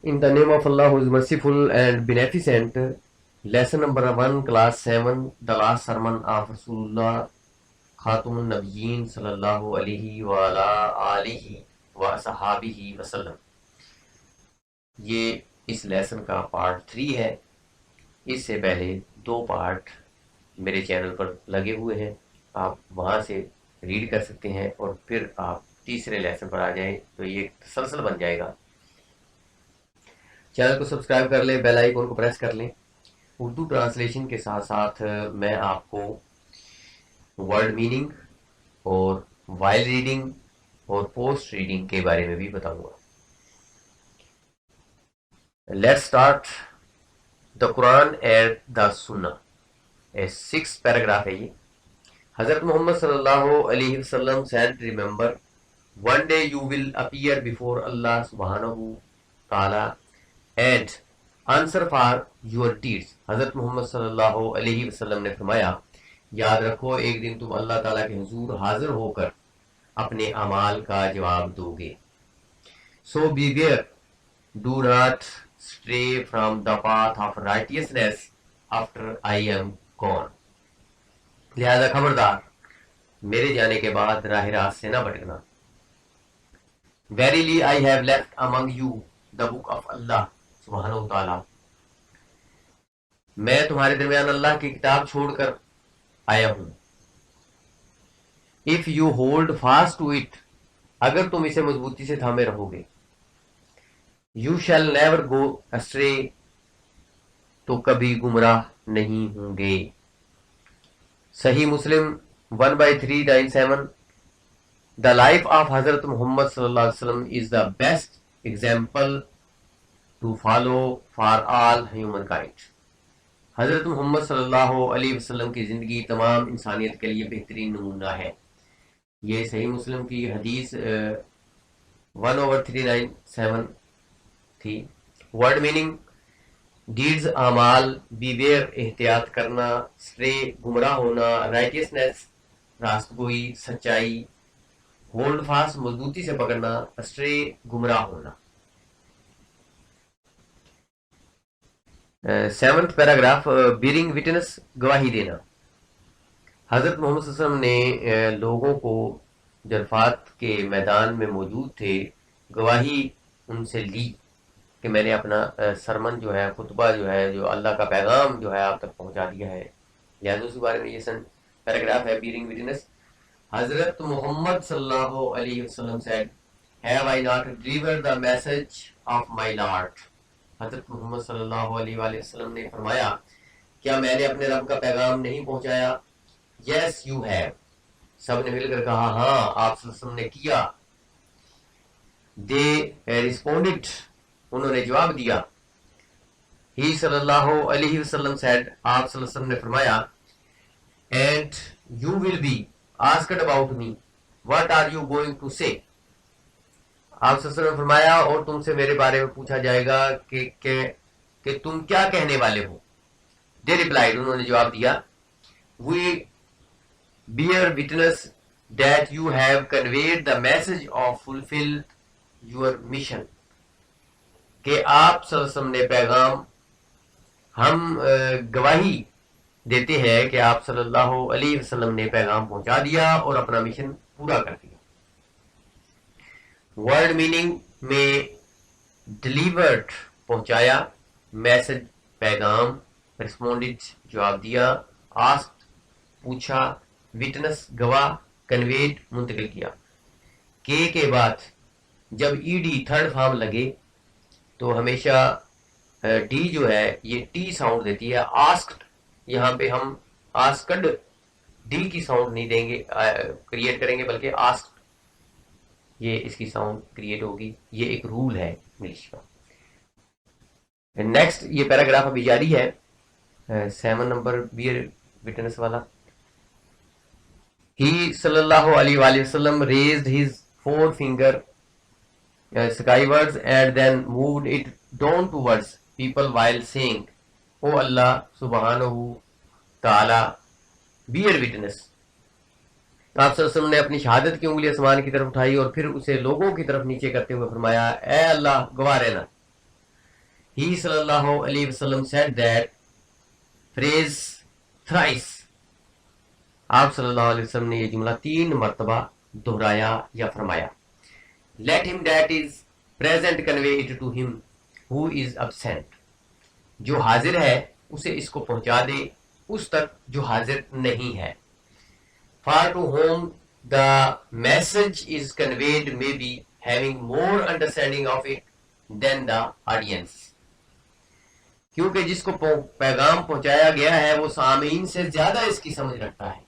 In the name of Allah who is merciful and beneficent, lesson number 1, class 7, the last sermon of Rasulullah Khatamun Nabiyyin sallallahu alayhi wa ala alihi wa sahabihi wasallam. یہ اس lesson کا part 3 ہے. اس سے پہلے 2 part میرے channel پر لگے ہوئے ہیں، آپ وہاں سے ریڈ کر سکتے ہیں اور پھر آپ تیسرے لیسن پر آ جائیں تو یہ ایک تسلسل بن جائے گا. چینل کو سبسکرائب کر لیں، بیل آئیکن کو پریس کر لیں. اردو ٹرانسلیشن کے ساتھ ساتھ میں آپ کو ورڈ میننگ اور وائل ریڈنگ اور پوسٹ ریڈنگ کے بارے میں بھی بتاؤں گا. Let's start the Quran and the Sunnah. 6 paragraph ہے یہ. حضرت محمد صلی اللہ علیہ وسلم said, remember, one day you will appear before Allah subhanahu ta'ala and answer for your deeds. حضرت محمد صلی اللہ علیہ وسلم نے فرمایا، یاد رکھو ایک دن تم اللہ تعالیٰ کے حضور حاضر ہو کر اپنے اعمال کا جواب دو گے. So beware, do not stray from the path of righteousness after I am gone. لہذا خبردار، میرے جانے کے بعد راہ راست سے نہ بھٹکنا. Verily I have left among you the book of Allah سبحانہ وتعالی. میں تمہارے درمیان اللہ کی کتاب چھوڑ کر آیا ہوں. If you hold fast to it, اگر تم اسے مضبوطی سے تھامے رہو گے. You shall never go astray, تو کبھی گمراہ نہیں ہوں گے. صحیح مسلم 1/397. The life of حضرت محمد صلی اللہ علیہ وسلم is the best example to follow for all humankind. حضرت محمد صلی اللہ علیہ وسلم کی زندگی تمام انسانیت کے لیے بہترین نمونہ ہے. یہ صحیح مسلم کی حدیث 1/397 تھی. ورڈ میننگ: ڈیڈز اعمال، بیویئر احتیاط کرنا، سٹرے گمراہ ہونا، رائٹیسنس راست گوئی سچائی، ہولڈ فاسٹ مضبوطی سے پکڑنا، سٹرے گمراہ ہونا. 7th پیراگراف بیئرنگ وٹنس، گواہی دینا. حضرت محمد صلی اللہ علیہ وسلم نے لوگوں کو جو عرفات کے میدان میں موجود تھے گواہی ان سے لی کہ میں نے اپنا سرمن جو ہے، خطبہ جو ہے، جو اللہ کا پیغام جو ہے آپ تک پہنچا دیا ہے. لہٰذا اس کے بارے میں یہ پیراگراف ہے بیئرنگ وٹنس. حضرت محمد صلی اللہ علیہ وسلم said, have I not delivered the message of my Lord. حضرت محمد صلی اللہ علیہ وآلہ وسلم نے فرمایا، کیا میں نے اپنے رب کا پیغام نہیں پہنچایا؟ Yes you have. سب نے مل کر کہا ہاں آپ صلی اللہ علیہ وسلم نے کیا. They responded, انہوں نے جواب دیا. He صلی اللہ علیہ وسلم said, آپ صلی اللہ علیہ وسلم نے فرمایا, and you will be asked about me, what are you going to say. آپ صلی اللہ علیہ وسلم نے فرمایا اور تم سے میرے بارے میں پوچھا جائے گا کہ تم کیا کہنے والے ہو. They replied, انہوں نے جواب دیا, we bear witness that you have conveyed the message of fulfilled your mission. کہ آپ صلی اللہ علیہ وسلم نے پیغام، ہم گواہی دیتے ہیں کہ آپ صلی اللہ علیہ وسلم نے پیغام پہنچا دیا اور اپنا مشن پورا کر دیا. ورڈ میننگ میں ڈیلیورڈ پہنچایا، میسج پیغام، رسپونڈڈ جواب دیا، آسکڈ پوچھا، وٹنس گواہ، کنویڈ منتقل کیا. کے بعد جب ای ڈی تھرڈ فارم لگے تو ہمیشہ ڈی جو ہے یہ ٹی ساؤنڈ دیتی ہے. آسکڈ، یہاں پہ ہم آسکڈ ڈی کی ساؤنڈ نہیں دیں گے، کریٹ کریں گے، بلکہ آسکڈ یہ اس کی ساؤنڈ کریٹ ہوگی. یہ ایک رول ہے انگلش کا. نیکسٹ یہ پیراگراف ابھی جاری ہے 7 نمبر بیئر وٹنس والا. ہی صلی اللہ علیہ وآلہ وسلم raised his forefinger skywards and then moved it down towards people while saying, O Allah subhanahu ta'ala, bear witness. آپ صلی اللہ علیہ وسلم نے اپنی شہادت کی انگلی آسمان کی طرف اٹھائی اور پھر اسے لوگوں کی طرف نیچے کرتے ہوئے فرمایا، اے اللہ گواہ رہنا. He sallallahu alayhi wasallam said that phrase thrice. آپ صلی اللہ علیہ وسلم نے یہ جملہ 3 مرتبہ دہرایا یا فرمایا. Let him that is present convey it to him who is absent. جو حاضر ہے اسے اس کو پہنچا دے اس تک جو حاضر نہیں ہے. For to whom the message is conveyed may be having more understanding of it than the audience. کیونکہ جس کو پیغام پہنچایا گیا ہے وہ سامعین سے زیادہ اس کی سمجھ رکھتا ہے.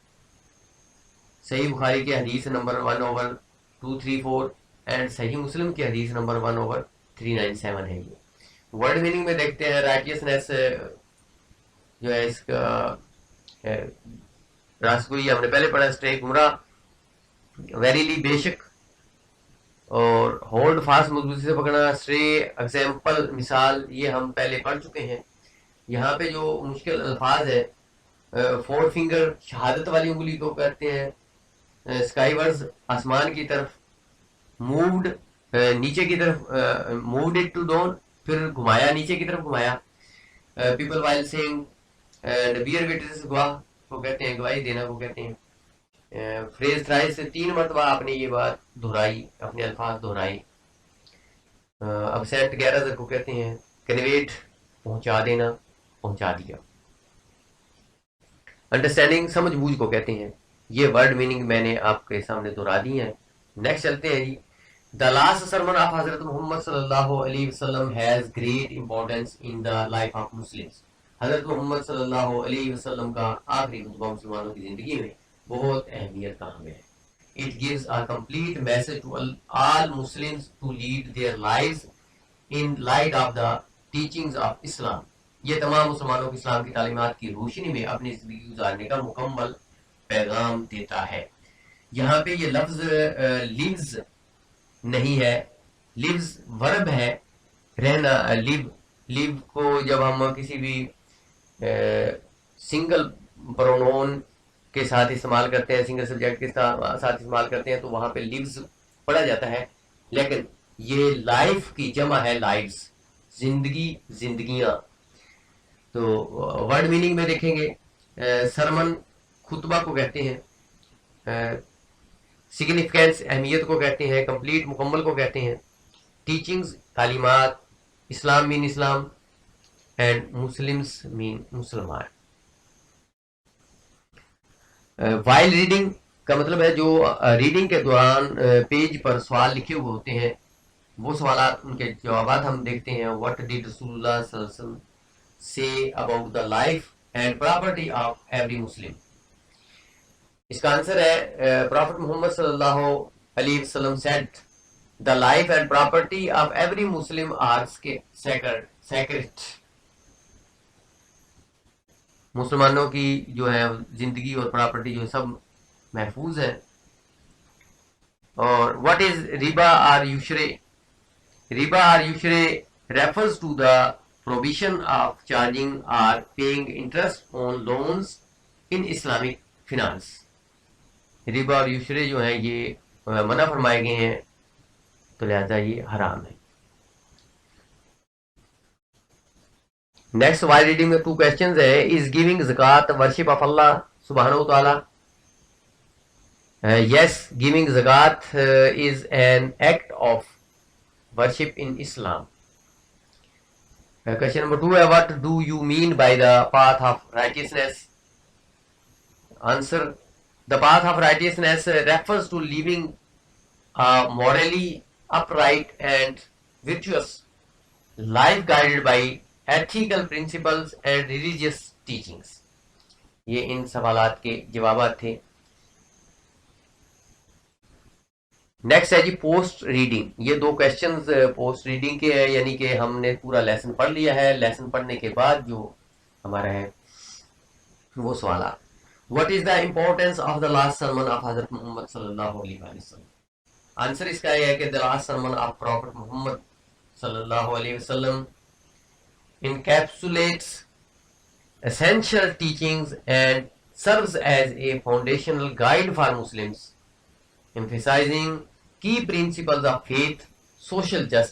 صحیح بخاری کی حدیث نمبر 1/234 اینڈ صحیح مسلم کی حدیث نمبر 1/397 ہے. یہ ورڈ میننگ میں دیکھتے ہیں رائٹیسنیس جو ہے اس کا راسگوئی ہم نے پہلے پڑھا. اسٹے گمراہ ویریلی بے شک اور ہولڈ فاسٹ مضبوطی سے پکڑنا. اسٹے ایگزامپل مثال یہ ہم پہلے پڑھ چکے ہیں. یہاں پہ جو مشکل الفاظ ہے 4 فنگر شہادت والی انگلی کو کہتے ہیں. اسکائی ورز آسمان کی طرف. مووڈ نیچے کی طرف مووڈ اٹ ٹو ڈاؤن پھر گھمایا نیچے کی طرف گھمایا. پیپل وائل سینگ بیئر وٹنس گواہ کو کہتے ہیں گواہی دینا کو کہتے ہیں. فریز تھرائز سے 3 مرتبہ آپ نے یہ بات دہرائی اپنے الفاظ دہرائے. ابسینٹ گیرر کو کہتے ہیں کنویٹ پہنچا دینا پہنچا دیا. انڈرسٹینڈنگ سمجھ بوجھ کو کہتے ہیں. یہ ورڈ میننگ میں نے آپ کے سامنے دہرا دی ہیں. نیکسٹ چلتے ہیں جی. The last sermon of حضرت محمد صلی اللہ علیہ وسلم has great importance in the life of Muslims. حضرت محمد صلی اللہ علیہ وسلم کا آخری خطبہ مسلمانوں کی زندگی میں بہت اہمیت کا حامل ہے. It gives a complete message to all Muslims to lead their lives in light of the teachings of Islam. یہ تمام مسلمانوں کو اسلام کی تعلیمات کی روشنی میں اپنی زندگی گزارنے کا مکمل پیغام دیتا ہے. یہاں پہ یہ لفظ لیوز نہیں ہے. لیوز ورب ہے رہنا. لیو کو جب ہم کسی بھی سنگل پرونون کے ساتھ استعمال کرتے ہیں سنگل سبجیکٹ کے ساتھ استعمال کرتے ہیں تو وہاں پہ لیوز پڑھا جاتا ہے. لیکن یہ لائف کی جمع ہے لائفز زندگی زندگیاں. تو ورڈ میننگ میں دیکھیں گے سرمن خطبہ کو کہتے ہیں. سگنیفیکینس اہمیت کو کہتے ہیں. کمپلیٹ مکمل کو کہتے ہیں. ٹیچنگز تعلیمات. اسلام مین اسلام اینڈ مسلمس مین مسلمان. وائل ریڈنگ کا مطلب ہے جو ریڈنگ کے دوران پیج پر سوال لکھے ہوئے ہوتے ہیں وہ سوالات ان کے جوابات ہم دیکھتے ہیں. واٹ ڈیڈ رسول اللہ صلی اللہ علیہ وسلم say about the life and property of every Muslim. اس کا آنسر ہے پرافٹ محمد صلی اللہ علیہ وسلم said the life and property of every Muslim are sacred. مسلمانوں کی جو ہے زندگی اور پراپرٹی جو سب محفوظ ہے. اور what is riba or ushre? Riba or ushre refers to the provision of charging or paying interest on loans in Islamic finance. ربا اور یسرے جو ہیں یہ منع فرمائے گئے ہیں تو لہذا یہ حرام ہے. نیکسٹ وائل ریڈنگ میں 2 questions ہے. از گیونگ زکات ورشپ آف اللہ سبحانہ و تعالی؟ یس, گیونگ زکات is an act of worship in Islam. Question number 2 ہے what do you mean by the path of righteousness? Answer: the path of righteousness refers to living a morally upright and virtuous life guided by ethical principles and religious teachings. یہ ان سوالات کے جوابات تھے. Next ہے جی post reading. یہ 2 questions post reading کے ہیں یعنی کہ ہم نے پورا لیسن پڑھ لیا ہے. لیسن پڑھنے کے بعد جو ہمارا ہے وہ سوالات. What is the importance of the last sermon of حضرت محمد صلی اللہ علیہ وسلم؟ آنسر اس کا یہ ہے کہ the last sermon of Prophet محمد صلی اللہ علیہ وسلم encapsulates essential teachings and serves as a foundational guide for Muslims, emphasizing key principles of faith, social justice,